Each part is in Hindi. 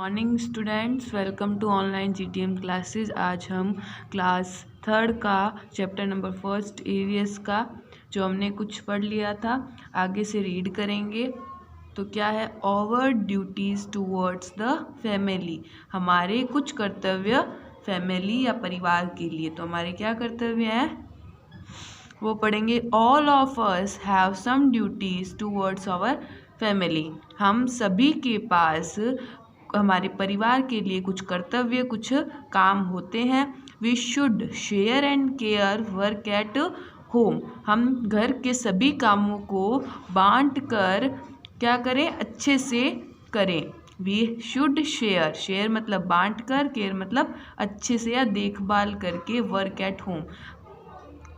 Morning students, welcome to online GTM classes. आज हम क्लास थर्ड का चैप्टर नंबर फर्स्ट ईवीएस का जो हमने कुछ पढ़ लिया था आगे से रीड करेंगे। तो क्या है, over duties towards the family, हमारे कुछ कर्तव्य फैमिली या परिवार के लिए। तो हमारे क्या कर्तव्य हैं वो पढ़ेंगे। All of us have some duties towards our family, हम सभी के पास हमारे परिवार के लिए कुछ कर्तव्य कुछ काम होते हैं। We should share and care work at home, हम घर के सभी कामों को बांट कर क्या करें, अच्छे से करें। वी शुड शेयर, शेयर मतलब बांट कर, केयर मतलब अच्छे से या देखभाल करके, वर्क एट होम।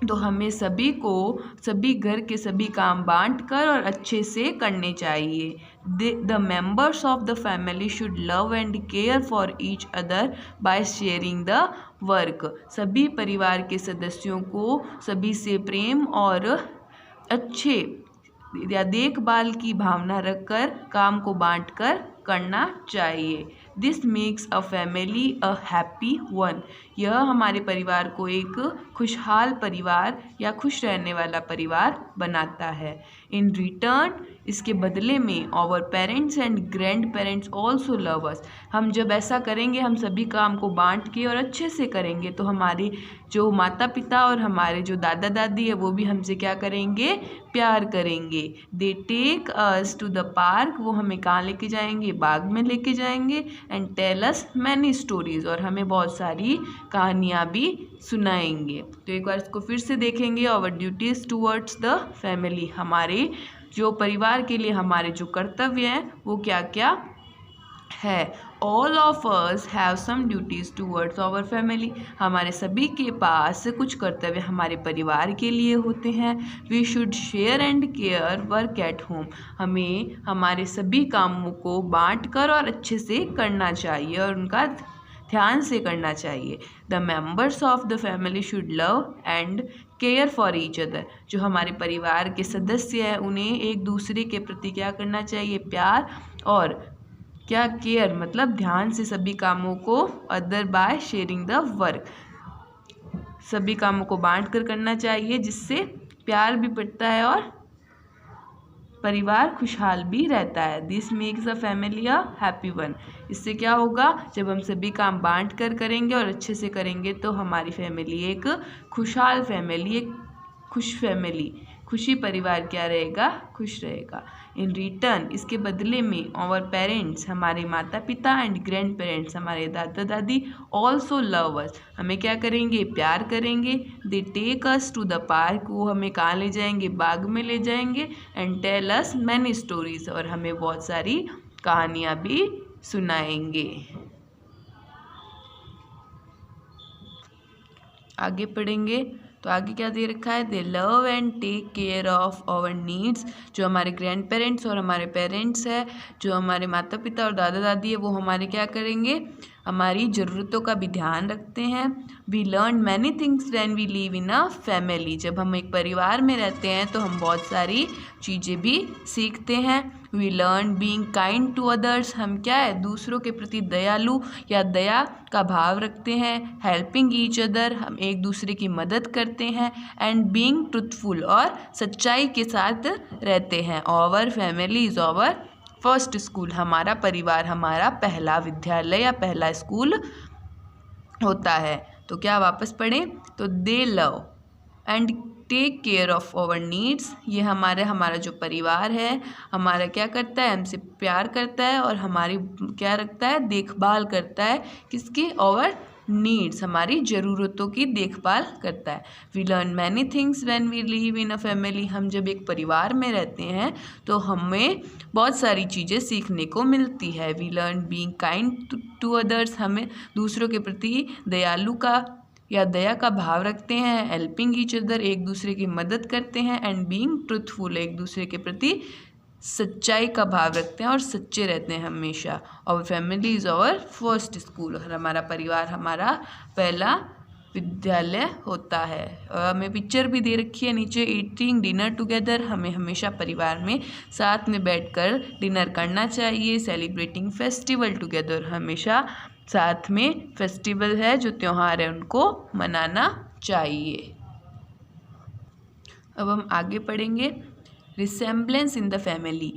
तो हमें सभी को सभी घर के सभी काम बांट कर और अच्छे से करने चाहिए। The members of the family should love and care for each other by sharing the work, सभी परिवार के सदस्यों को सभी से प्रेम और अच्छे या देखभाल की भावना रखकर काम को बांटकर करना चाहिए। This makes a family a happy one, यह हमारे परिवार को एक खुशहाल परिवार या खुश रहने वाला परिवार बनाता है। इन रिटर्न, इसके बदले में, our parents and grandparents also love us, हम जब ऐसा करेंगे, हम सभी काम को बांट के और अच्छे से करेंगे, तो हमारे जो माता पिता और हमारे जो दादा दादी है वो भी हमसे क्या करेंगे, प्यार करेंगे। They take us to the park, वो हमें कहाँ लेके जाएंगे, बाग में लेके जाएंगे। And tell us many stories, और हमें बहुत सारी कहानियाँ भी सुनाएंगे। तो एक बार इसको फिर से देखेंगे। Our duties towards the family, हमारे जो परिवार के लिए हमारे जो कर्तव्य हैं वो क्या क्या है। All of us have some duties towards our family, हमारे सभी के पास कुछ कर्तव्य हमारे परिवार के लिए होते हैं। We should share and care work at home, हमें हमारे सभी कामों को बांट कर और अच्छे से करना चाहिए और उनका ध्यान से करना चाहिए। The members of the family should love and care for each other, जो हमारे परिवार के सदस्य हैं उन्हें एक दूसरे के प्रति क्या करना चाहिए, प्यार और क्या, केयर मतलब ध्यान से सभी कामों को, other by sharing the work, सभी कामों को बांट कर करना चाहिए, जिससे प्यार भी बढ़ता है और परिवार खुशहाल भी रहता है। This makes the family a happy one, इससे क्या होगा, जब हम सभी काम बांट कर करेंगे और अच्छे से करेंगे तो हमारी फैमिली एक खुशहाल फैमिली, एक खुश फैमिली, खुशी परिवार क्या रहेगा, खुश रहेगा। इन रिटर्न, इसके बदले में, आवर पेरेंट्स, हमारे माता पिता, एंड ग्रैंड पेरेंट्स, हमारे दादा दादी, ऑल्सो लव अस, हमें क्या करेंगे, प्यार करेंगे। They take us to the park, वो हमें कहाँ ले जाएंगे, बाग में ले जाएंगे। And tell us many stories, और हमें बहुत सारी कहानियाँ भी सुनाएंगे। आगे पढ़ेंगे तो आगे क्या दे रखा है, they love and take care of our needs, जो हमारे ग्रैंड पेरेंट्स और हमारे पेरेंट्स है, जो हमारे माता पिता और दादा दादी है, वो हमारे क्या करेंगे, हमारी ज़रूरतों का भी ध्यान रखते हैं। We learn many things when we live in a family, जब हम एक परिवार में रहते हैं तो हम बहुत सारी चीज़ें भी सीखते हैं। We learn being kind to others, हम क्या है, दूसरों के प्रति दयालु या दया का भाव रखते हैं। हेल्पिंग ईच अदर, हम एक दूसरे की मदद करते हैं। एंड बीइंग ट्रुथफुल, और सच्चाई के साथ रहते हैं। Our family is our first school, हमारा परिवार हमारा पहला विद्यालय या पहला स्कूल होता है। तो क्या वापस पढ़ें, तो they love and take care of our needs, ये हमारा जो परिवार है हमारा क्या करता है, हमसे प्यार करता है और हमारी क्या रखता है, देखभाल करता है, किसकी, आवर नीड्स, हमारी ज़रूरतों की देखभाल करता है। We learn many things when we live in a family, हम जब एक परिवार में रहते हैं तो हमें बहुत सारी चीज़ें सीखने को मिलती है। We learn being kind to others, हमें दूसरों के प्रति दयालु का या दया का भाव रखते हैं। हेल्पिंग ईच अदर, एक दूसरे की मदद करते हैं। एंड बीइंग ट्रुथफुल, एक दूसरे के प्रति सच्चाई का भाव रखते हैं और सच्चे रहते हैं हमेशा। Our family is our first school, और हमारा परिवार हमारा पहला विद्यालय होता है। हमें पिक्चर भी दे रखी है नीचे, ईटिंग डिनर टुगेदर, हमें हमेशा परिवार में साथ में बैठकर डिनर करना चाहिए। सेलिब्रेटिंग फेस्टिवल टुगेदर, हमेशा साथ में फेस्टिवल है जो त्यौहार है उनको मनाना चाहिए। अब हम आगे पढ़ेंगे रिसेम्बलेंस इन द फैमिली।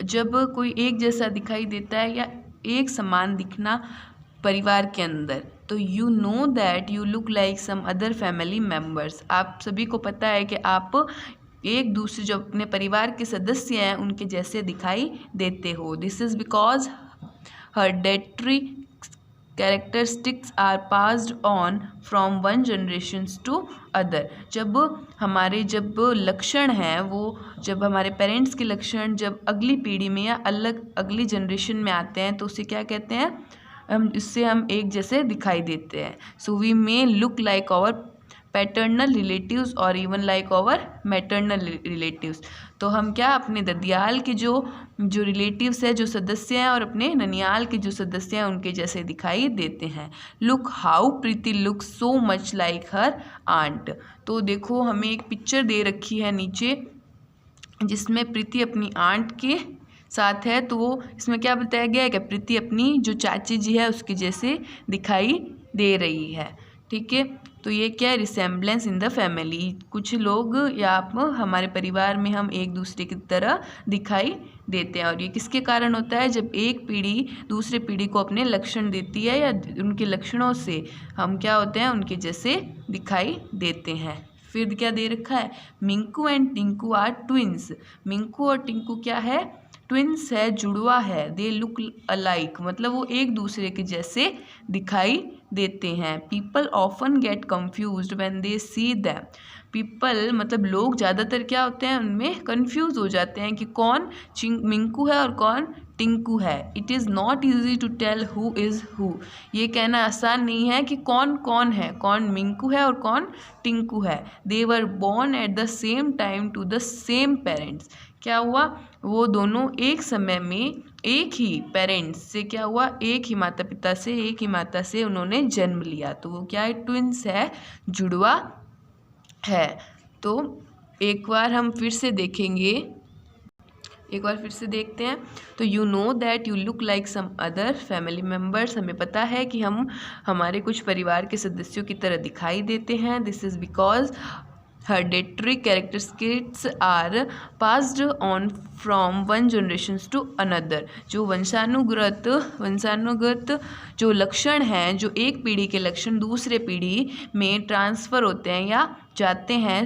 जब कोई एक जैसा दिखाई देता है या एक समान दिखना परिवार के अंदर, तो you know that you look like some other family members. आप सभी को पता है कि आप एक दूसरे जो अपने परिवार के सदस्य हैं उनके जैसे दिखाई देते हो। This is because hereditary characteristics are passed on from one generations to other. जब लक्षण हैं वो जब हमारे पेरेंट्स के लक्षण जब अगली पीढ़ी में या अगली जनरेशन में आते हैं तो उसे क्या कहते हैं, इससे हम एक जैसे दिखाई देते हैं। So we may look like our paternal relatives और even like our maternal relatives. तो हम क्या अपने ददियाल के जो रिलेटिव्स है, जो सदस्य हैं, और अपने ननियाल के जो सदस्य हैं उनके जैसे दिखाई देते हैं। Look how Preeti look so much like her aunt. तो देखो हमें एक पिक्चर दे रखी है नीचे जिसमें प्रीति अपनी आंट के साथ है। तो वो इसमें क्या बताया गया है कि प्रीति अपनी जो चाची जी है उसके जैसे दिखाई दे रही है। ठीक है, तो ये क्या है, रिसेम्बलेंस इन द फैमिली। कुछ लोग या आप हमारे परिवार में हम एक दूसरे की तरह दिखाई देते हैं। और ये किसके कारण होता है, जब एक पीढ़ी दूसरे पीढ़ी को अपने लक्षण देती है या उनके लक्षणों से हम क्या होते हैं, उनके जैसे दिखाई देते हैं। फिर क्या दे रखा है, Minku and Tinku are twins. Minku और टिंकू क्या है, ट्विंस है, जुड़वा है। दे लुक अलाइक, मतलब वो एक दूसरे के जैसे दिखाई देते हैं। People often get confused when they see them. People मतलब लोग ज़्यादातर क्या होते हैं, उनमें कन्फ्यूज़ हो जाते हैं कि कौन मिंकू है और कौन टिंकू है। It is not easy to tell who is who. ये कहना आसान नहीं है कि कौन कौन है, कौन मिंकू है और कौन टिंकू है। They were born at the same time to the same parents. क्या हुआ, वो दोनों एक समय में एक ही पेरेंट्स से क्या हुआ, एक ही माता पिता से, एक ही माता से उन्होंने जन्म लिया। तो वो क्या है, ट्विंस है, जुड़वा है। तो एक बार हम फिर से देखेंगे, एक बार फिर से देखते हैं। तो you know that you look like some other family members. हमें पता है कि हम हमारे कुछ परिवार के सदस्यों की तरह दिखाई देते हैं। This is because hereditary characteristics are passed on from one generation to another. जो वंशानुगत जो लक्षण हैं, जो एक पीढ़ी के लक्षण दूसरे पीढ़ी में ट्रांसफ़र होते हैं या जाते हैं,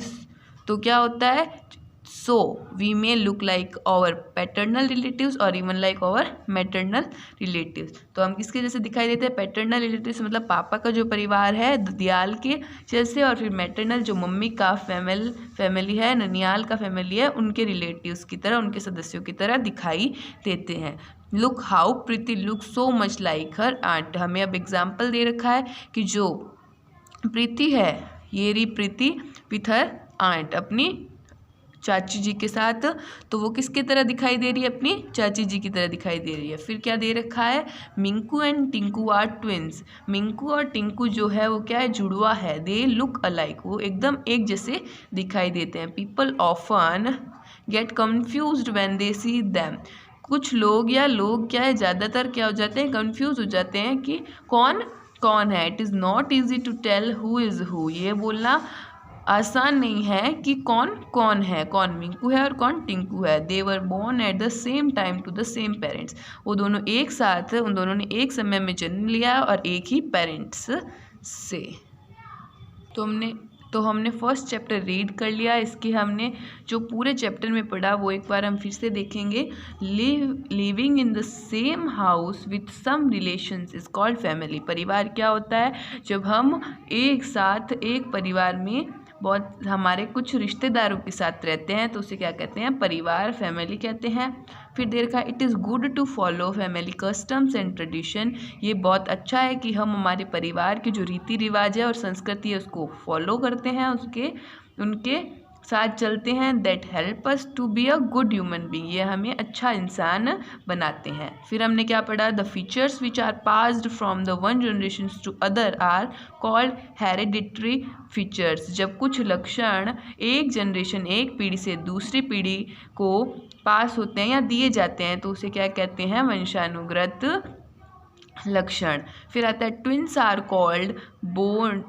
तो क्या होता है, so we may look like our paternal relatives और even like our maternal relatives. तो हम किसके जैसे दिखाई देते हैं, पैटर्नल रिलेटिव्स मतलब पापा का जो परिवार है ददियाल के जैसे, और फिर मैटर्नल जो मम्मी का फैमिली है, ननियाल का फैमिली है, उनके रिलेटिव्स की तरह, उनके सदस्यों की तरह दिखाई देते हैं। Look how Preeti look so much like her aunt. हमें अब एग्जाम्पल दे रखा है कि जो प्रीति है, ये रही प्रीति विथ हर आंट, अपनी चाची जी के साथ, तो वो किसके तरह दिखाई दे रही है, अपनी चाची जी की तरह दिखाई दे रही है। फिर क्या दे रखा है, Minku and Tinku are twins. Minku और टिंकू जो है वो क्या है, जुड़वा है। दे लुक अलाइक, वो एकदम एक जैसे दिखाई देते हैं। People often get confused when they see them. कुछ लोग या लोग क्या है, ज़्यादातर क्या हो जाते हैं, कन्फ्यूज हो जाते हैं कि कौन कौन है। It is not easy to tell who is who. ये बोलना आसान नहीं है कि कौन कौन है, कौन मिंकू है और कौन टिंकू है। They were born at the same time to the same parents. वो दोनों एक साथ, उन दोनों ने एक समय में जन्म लिया और एक ही पेरेंट्स से। तो हमने फर्स्ट चैप्टर रीड कर लिया। इसके हमने जो पूरे चैप्टर में पढ़ा वो एक बार हम फिर से देखेंगे। Living in the same house with some relations is called family. परिवार क्या होता है, जब हम एक साथ एक परिवार में बहुत हमारे कुछ रिश्तेदारों के साथ रहते हैं तो उसे क्या कहते हैं, परिवार, फैमिली कहते हैं। फिर दे रखा it is good to follow family customs and tradition. ये बहुत अच्छा है कि हम हमारे परिवार के जो रीति रिवाज है और संस्कृति है उसको फॉलो करते हैं, उनके साथ चलते हैं, that help us to be a good human being, ये हमें अच्छा इंसान बनाते हैं। फिर हमने क्या पढ़ा, the features which are passed from the one generation to other are called hereditary features. जब कुछ लक्षण एक जनरेशन, एक पीढ़ी से दूसरी पीढ़ी को पास होते हैं या दिए जाते हैं तो उसे क्या कहते हैं, वंशानुगत लक्षण। फिर आता है twins are called born,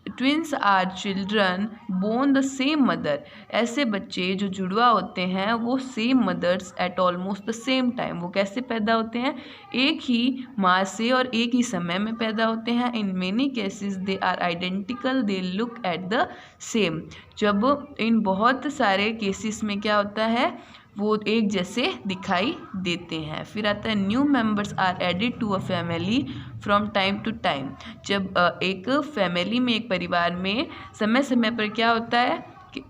twins are children born the same mother. ऐसे बच्चे जो जुड़वा होते हैं वो same mothers at almost the same time, वो कैसे पैदा होते हैं, एक ही माँ से और एक ही समय में पैदा होते हैं। In many cases they are identical, they look at the same. जब इन बहुत सारे केसेस में क्या होता है, वो एक जैसे दिखाई देते हैं। फिर आता है new members are added to a family from time to time. जब एक फैमिली में, एक परिवार में समय समय पर क्या होता है कि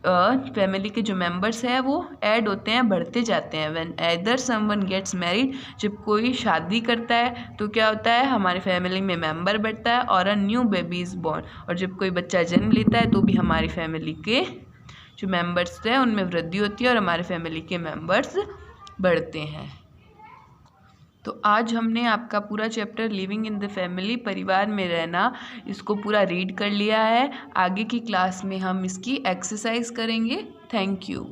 फैमिली के जो मेंबर्स हैं वो ऐड होते हैं, बढ़ते जाते हैं। When either someone gets married, जब कोई शादी करता है तो क्या होता है, हमारे फैमिली में मेंबर बढ़ता है। और a new baby is born, और जब कोई बच्चा जन्म लेता है तो भी हमारी फैमिली के जो मेंबर्स हैं उनमें वृद्धि होती है और हमारे फैमिली के मेंबर्स बढ़ते हैं। तो आज हमने आपका पूरा chapter living in the family, परिवार में रहना, इसको पूरा रीड कर लिया है। आगे की क्लास में हम इसकी एक्सरसाइज करेंगे। Thank you.